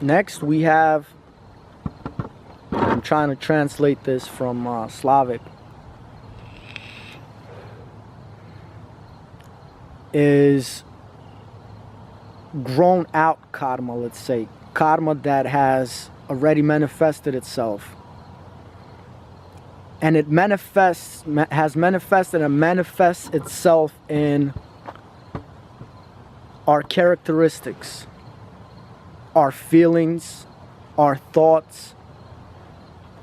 Next we have, I'm trying to translate this from Slavic, is grown out karma, let's say. Karma that has already manifested itself. And it has manifested and manifests itself in our characteristics, our feelings, our thoughts,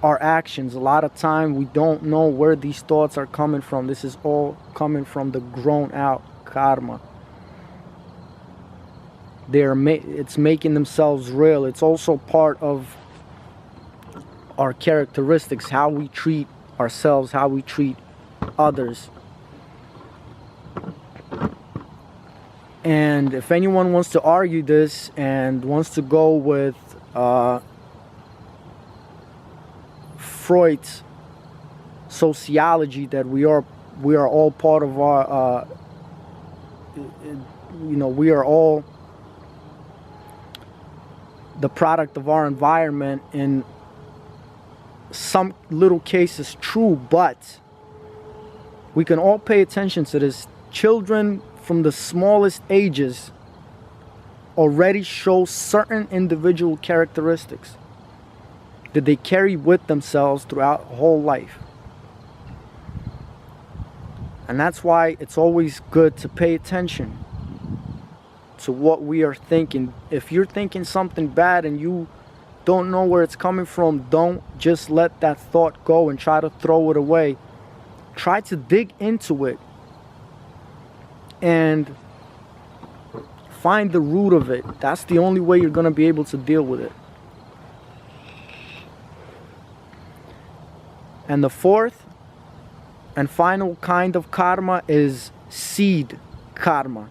our actions. A lot of time we don't know where these thoughts are coming from. This is all coming from the grown out karma. It's making themselves real. It's also part of our characteristics, how we treat ourselves, how we treat others. And if anyone wants to argue this and wants to go with Freud's sociology, that we are all part of our we are all the product of our environment, in some little cases true, but we can all pay attention to this. Children from the smallest ages already show certain individual characteristics that they carry with themselves throughout whole life. And that's why it's always good to pay attention to what we are thinking. If you're thinking something bad and you don't know where it's coming from, don't just let that thought go and try to throw it away. Try to dig into it and find the root of it. That's the only way you're going to be able to deal with it. And the fourth and final kind of karma is seed karma,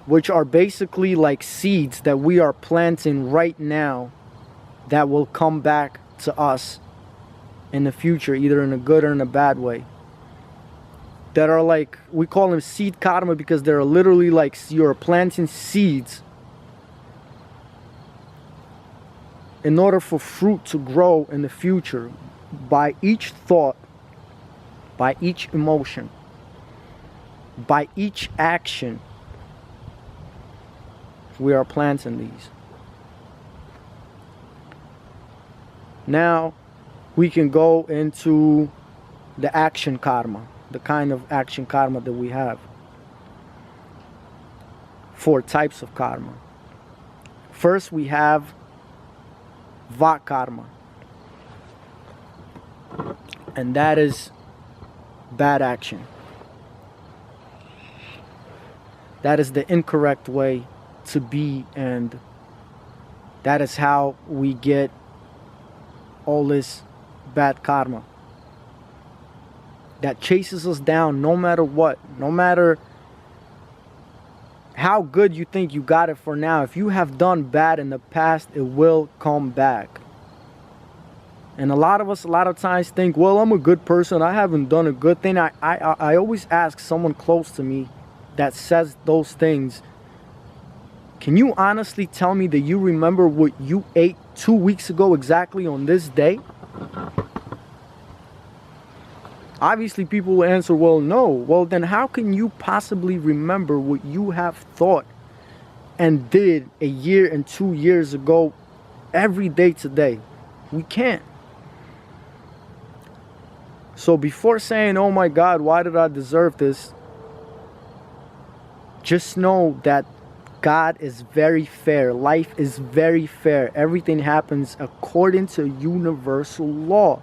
which are basically like seeds that we are planting right now that will come back to us in the future, either in a good or in a bad way. That are like, we call them seed karma because they're literally like you're planting seeds in order for fruit to grow in the future. By each thought, by each emotion, by each action, we are planting these. Now we can go into the action karma, the kind of action karma that we have. 4 types of karma. First we have va karma, and that is bad action. That is the incorrect way to be, and that is how we get all this bad karma that chases us down no matter what. No matter how good you think you got it for now, if you have done bad in the past, it will come back. And a lot of us a lot of times think, well, I'm a good person, I haven't done a good thing. I always ask someone close to me that says those things, can you honestly tell me that you remember what you ate 2 weeks ago exactly on this day? Obviously people will answer, well, no. Well, then how can you possibly remember what you have thought and did a year and 2 years ago every day today? We can't. So before saying, oh my God, why did I deserve this? Just know that God is very fair. Life is very fair. Everything happens according to universal law.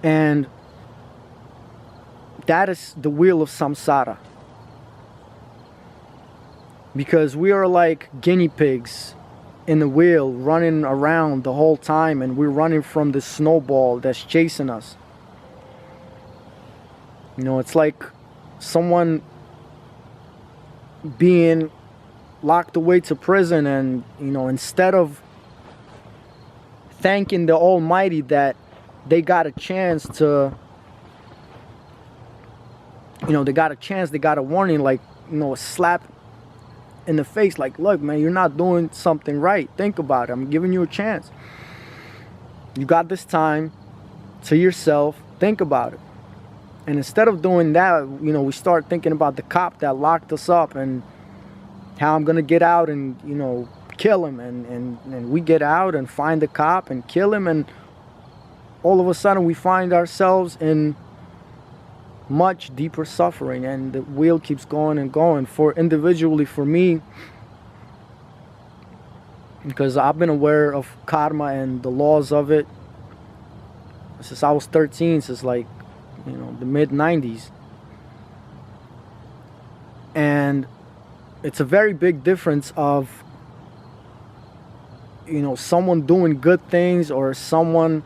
And that is the wheel of samsara. Because we are like guinea pigs in the wheel, running around the whole time, and we're running from the snowball that's chasing us. You know, it's like someone being locked away to prison, and, you know, instead of thanking the Almighty that they got a chance to you know, they got a chance, they got a warning, like, you know, a slap in the face, like, look, man, you're not doing something right. Think about it. I'm giving you a chance. You got this time to yourself. Think about it. And instead of doing that, you know, we start thinking about the cop that locked us up and how I'm going to get out and, you know, kill him. And we get out and find the cop and kill him. And all of a sudden we find ourselves in much deeper suffering. And the wheel keeps going and going. For individually, for me, because I've been aware of karma and the laws of it since I was 13, since like, you know, the mid-90s. And it's a very big difference of, you know, someone doing good things or someone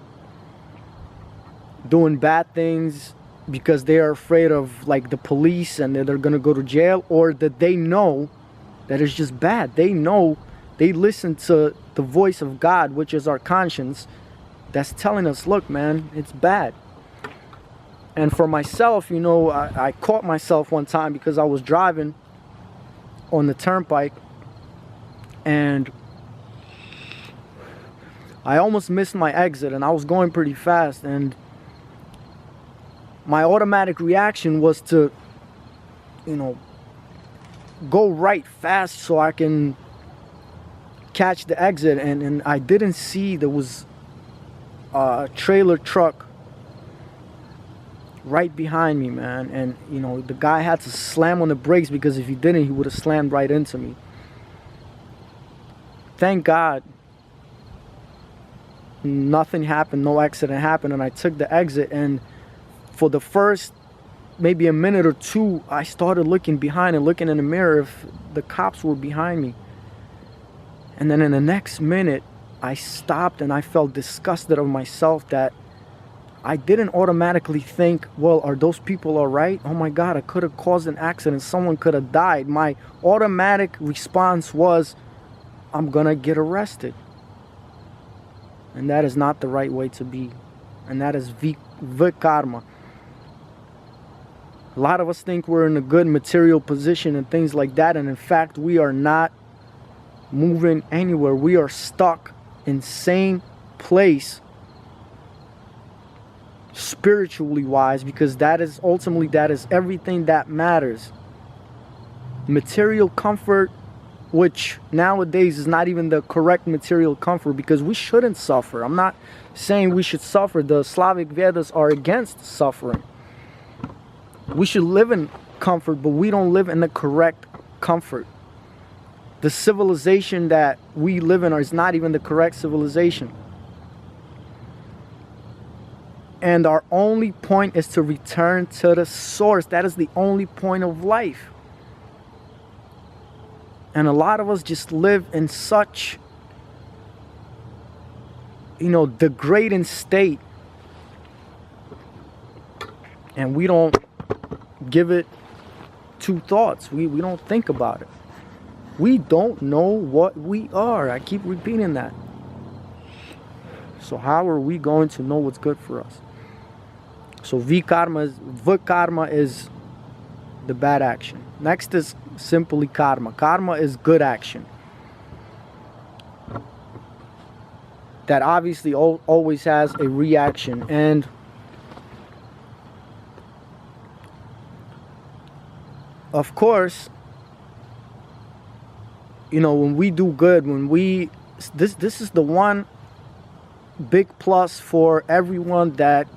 doing bad things because they are afraid of like the police and that they're gonna go to jail, or that they know that it's just bad. They know, they listen to the voice of God, which is our conscience, that's telling us, look, man, it's bad. And for myself, you know, I caught myself one time because I was driving on the turnpike and I almost missed my exit, and I was going pretty fast, and my automatic reaction was to, you know, go right fast so I can catch the exit, and I didn't see there was a trailer truck right behind me, man. And you know, the guy had to slam on the brakes, because if he didn't, he would have slammed right into me. Thank God nothing happened, no accident happened, and I took the exit. And for the first maybe a minute or two, I started looking behind and looking in the mirror if the cops were behind me. And then in the next minute, I stopped and I felt disgusted of myself that I didn't automatically think, well, are those people all right? Oh my God, I could have caused an accident. Someone could have died. My automatic response was, I'm gonna get arrested. And that is not the right way to be. And that is vikarma. A lot of us think we're in a good material position and things like that. And in fact, we are not moving anywhere. We are stuck in same place spiritually wise, because that is ultimately, that is everything that matters. Material comfort, which nowadays is not even the correct material comfort, because we shouldn't suffer. I'm not saying we should suffer. The Slavic Vedas are against suffering. We should live in comfort, but we don't live in the correct comfort. The civilization that we live in is not even the correct civilization. And our only point is to return to the source. That is the only point of life. And a lot of us just live in such, you know, degrading state. And we don't give it two thoughts. We don't think about it. We don't know what we are. I keep repeating that. So how are we going to know what's good for us? So vikarma is the bad action. Next is simply karma. Karma is good action. That obviously always has a reaction. And of course, you know, when we do good, when we, this is the one big plus for everyone that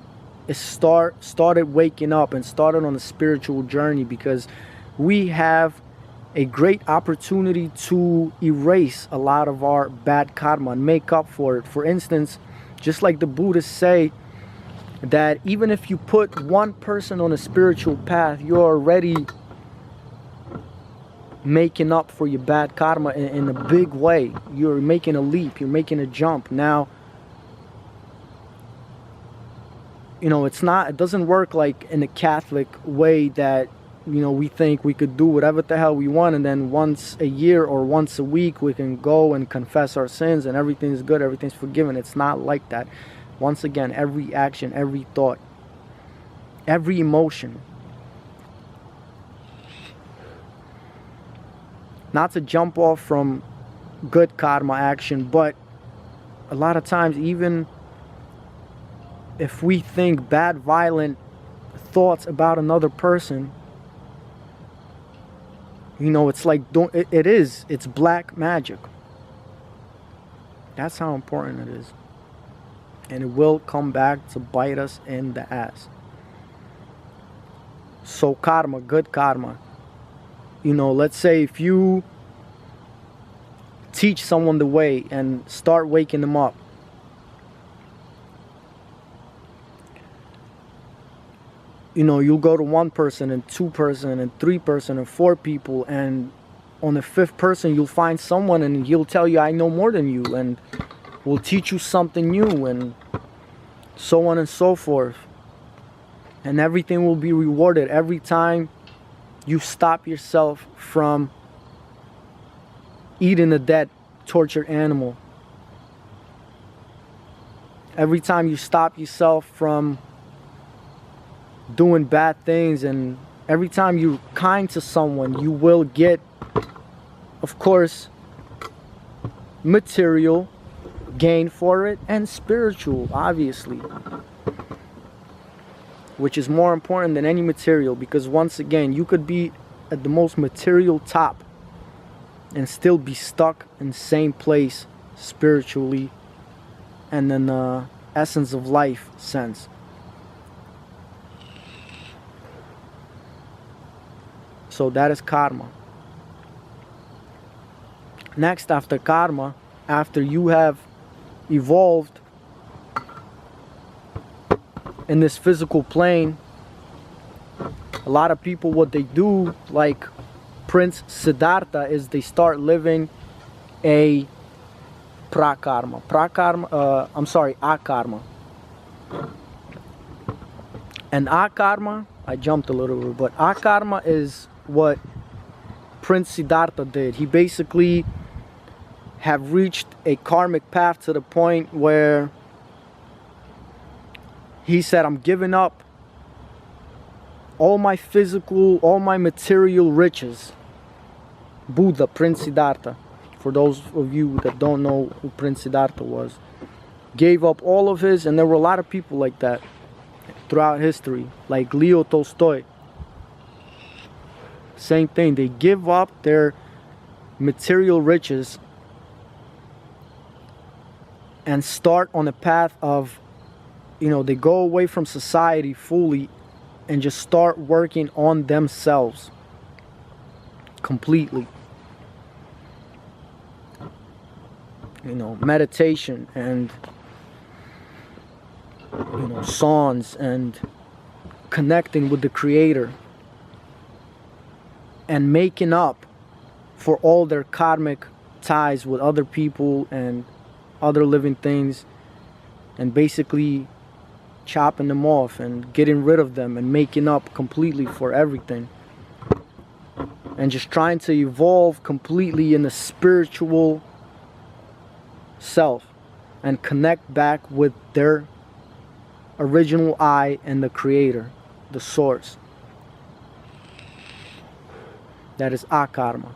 is started waking up and started on a spiritual journey, because we have a great opportunity to erase a lot of our bad karma and make up for it. For instance, just like the Buddhists say, that even if you put one person on a spiritual path, you're already making up for your bad karma in a big way. You're making a leap, you're making a jump. Now, you know, it doesn't work like in a Catholic way that, you know, we think we could do whatever the hell we want, and then once a year or once a week we can go and confess our sins and everything's good, everything's forgiven. It's not like that. Once again, every action, every thought, every emotion not to jump off from good karma action, but a lot of times, even if we think bad, violent thoughts about another person, you know, it's like, it's black magic. That's how important it is. And it will come back to bite us in the ass. So karma, good karma. You know, let's say if you teach someone the way and start waking them up, you know, you'll go to one person and two person and three person and four people, and on the fifth person you'll find someone and he'll tell you, I know more than you, and will teach you something new, and so on and so forth. And everything will be rewarded every time you stop yourself from eating a dead, tortured animal. Every time you stop yourself from doing bad things, and every time you're kind to someone, you will get, of course, material gain for it, and spiritual, obviously, which is more important than any material, because once again, you could be at the most material top and still be stuck in the same place spiritually and in the essence of life sense. So that is karma. Next, after karma, after you have evolved in this physical plane, a lot of people, what they do, like Prince Siddhartha, is they start living a akarma. And akarma, I jumped a little bit, but akarma is what Prince Siddhartha did. He basically have reached a karmic path to the point where he said, I'm giving up all my physical, all my material riches. Buddha, Prince Siddhartha, for those of you that don't know who Prince Siddhartha was, gave up all of his, and there were a lot of people like that throughout history, like Leo Tolstoy. Same thing, they give up their material riches and start on a path of, you know, they go away from society fully and just start working on themselves completely. You know, meditation and, you know, songs and connecting with the Creator and making up for all their karmic ties with other people and other living things, and basically chopping them off and getting rid of them and making up completely for everything, and just trying to evolve completely in the spiritual self and connect back with their original I and the Creator, the source. That is akarma.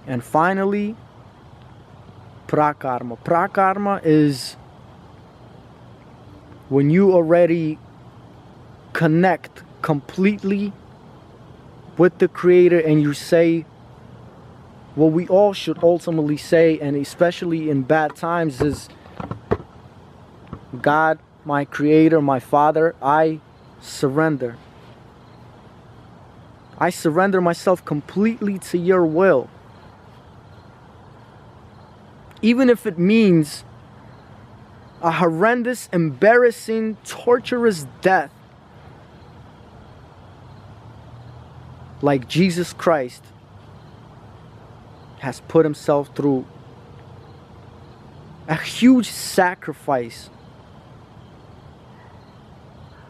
And finally, prakarma. Prakarma is when you already connect completely with the Creator and you say what we all should ultimately say, and especially in bad times, is, God, my Creator, my Father, I surrender. I surrender myself completely to your will. Even if it means a horrendous, embarrassing, torturous death, like Jesus Christ has put himself through. A huge sacrifice.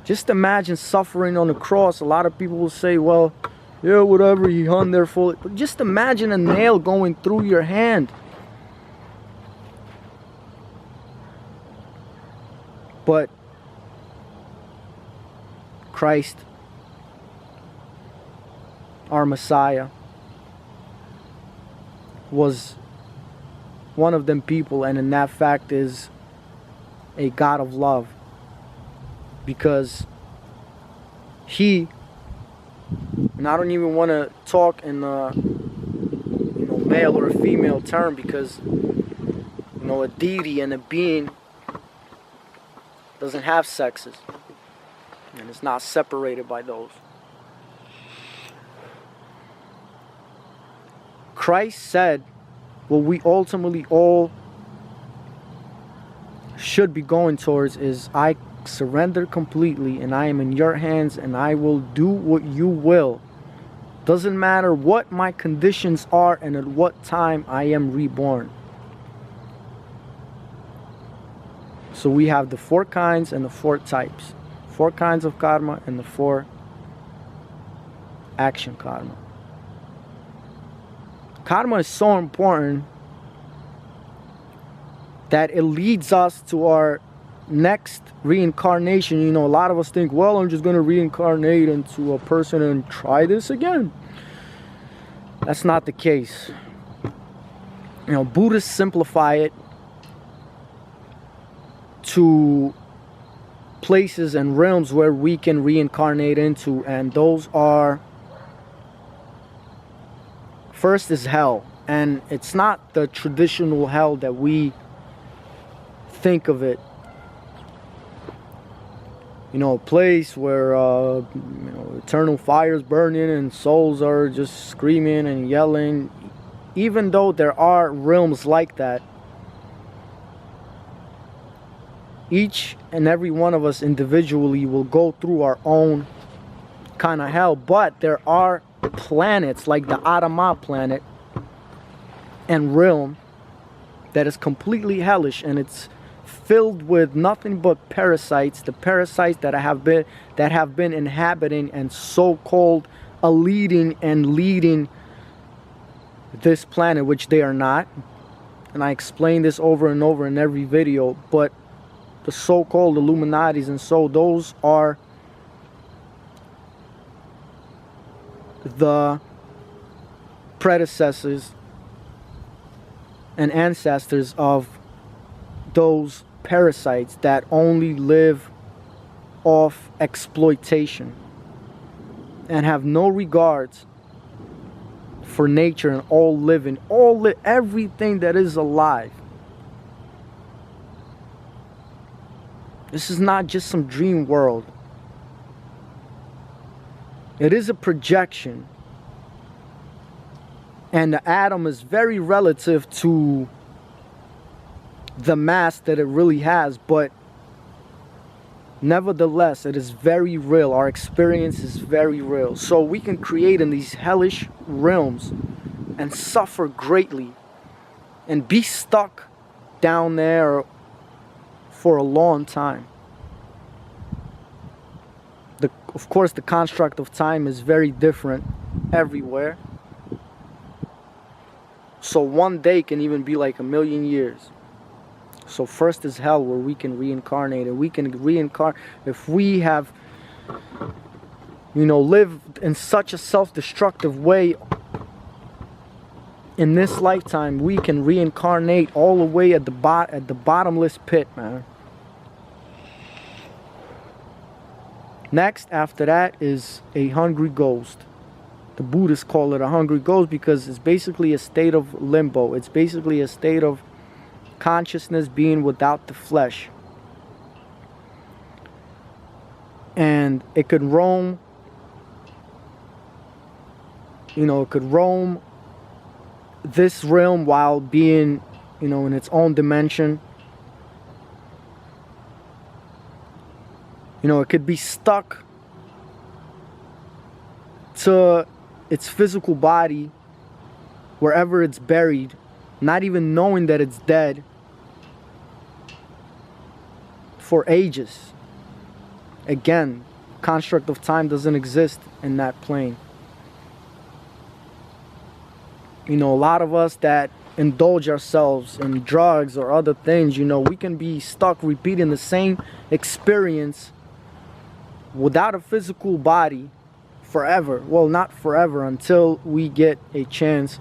Just imagine suffering on the cross. A lot of people will say, well, yeah, whatever, he hung there for. But just imagine a nail going through your hand. But Christ, our Messiah, was one of them people, and in that fact is a God of love, because he, and I don't even want to talk in a male or a female term, because a deity and a being doesn't have sexes, and it's not separated by those. Christ said what we ultimately all should be going towards is, I surrender completely and I am in your hands and I will do what you will. Doesn't matter what my conditions are and at what time I am reborn. So we have the 4 kinds and the 4 types. 4 kinds of karma and the 4 action karma. Karma is so important that it leads us to our next reincarnation. A lot of us think, well, I'm just going to reincarnate into a person and try this again. That's not the case. Buddhists simplify it to places and realms where we can reincarnate into, and those are, first is hell, and it's not the traditional hell that we think of it. A place where eternal fires burning and souls are just screaming and yelling. Even though there are realms like that, each and every one of us individually will go through our own kind of hell. But there are planets like the Adama planet and realm that is completely hellish, and it's filled with nothing but parasites. The parasites that have been inhabiting and so-called leading this planet, which they are not. And I explain this over and over in every video, but the so-called Illuminatis, and so those are the predecessors and ancestors of those parasites that only live off exploitation and have no regards for nature and all living, everything that is alive. This is not just some dream world. It is a projection. And the atom is very relative to the mass that it really has, but nevertheless, it is very real. Our experience is very real. So we can create in these hellish realms and suffer greatly and be stuck down there for a long time. Of course, the construct of time is very different everywhere. So one day can even be like 1,000,000 years. So first is hell, where we can reincarnate, and we can reincarnate if we have, lived in such a self-destructive way in this lifetime. We can reincarnate all the way at the bottomless pit, man. Next, after that, is a hungry ghost. The Buddhists call it a hungry ghost because it's basically a state of limbo. It's basically a state of consciousness being without the flesh. And it could roam, it could roam this realm while being, in its own dimension. It could be stuck to its physical body wherever it's buried, not even knowing that it's dead, for ages. Again, construct of time doesn't exist in that plane. A lot of us that indulge ourselves in drugs or other things, we can be stuck repeating the same experience without a physical body forever. Well, not forever, until we get a chance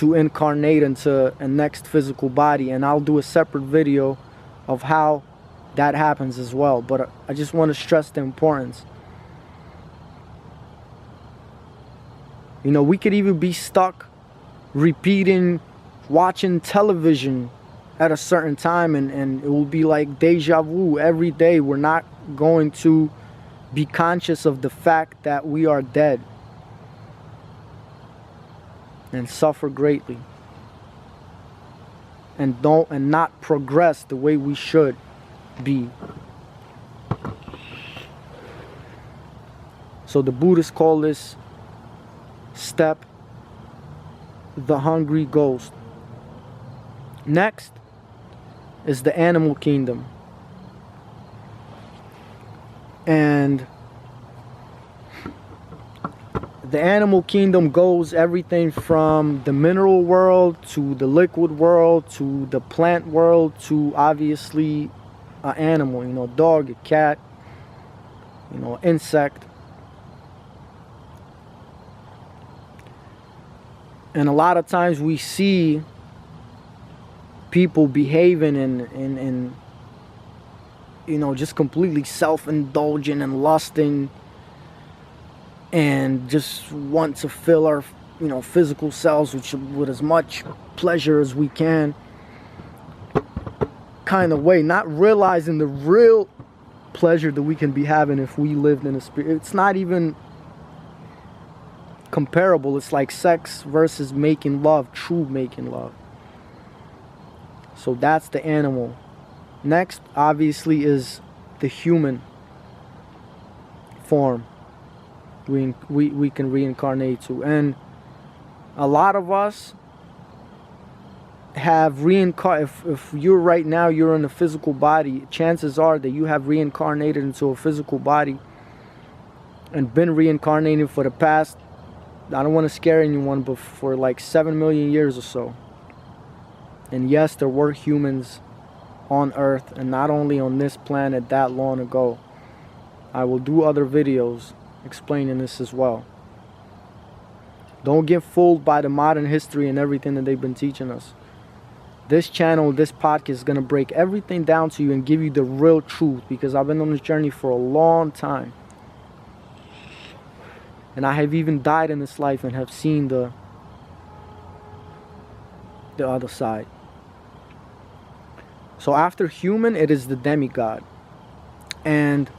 to incarnate into a next physical body, and I'll do a separate video of how that happens as well. But I just want to stress the importance. You know, we could even be stuck repeating, watching television at a certain time, and it will be like deja vu every day. We're not going to be conscious of the fact that we are dead, and suffer greatly, and not progress the way we should be. So the Buddhists call this step the hungry ghost. Next is the animal kingdom. And the animal kingdom goes everything from the mineral world to the liquid world to the plant world to obviously an animal, you know, dog, a cat, you know, insect. And a lot of times we see people behaving in you know, just completely self-indulgent and lusting, and just want to fill our, you know, physical selves with as much pleasure as we can, kind of way, not realizing the real pleasure that we can be having if we lived in a spirit. It's not even comparable. It's like sex versus making love, true making love. So that's the animal. Next, obviously, is the human form we can reincarnate to. And a lot of us have reincarnated. If you're right now, you're in a physical body, chances are that you have reincarnated into a physical body and been reincarnating for the past, I don't want to scare anyone, but for like 7 million years or so. And yes, there were humans on Earth, and not only on this planet that long ago. I will do other videos explaining this as well. Don't get fooled by the modern history and everything that they've been teaching us. This channel, this podcast is going to break everything down to you and give you the real truth, because I've been on this journey for a long time. And I have even died in this life and have seen the other side. So after human, it is the demigod. And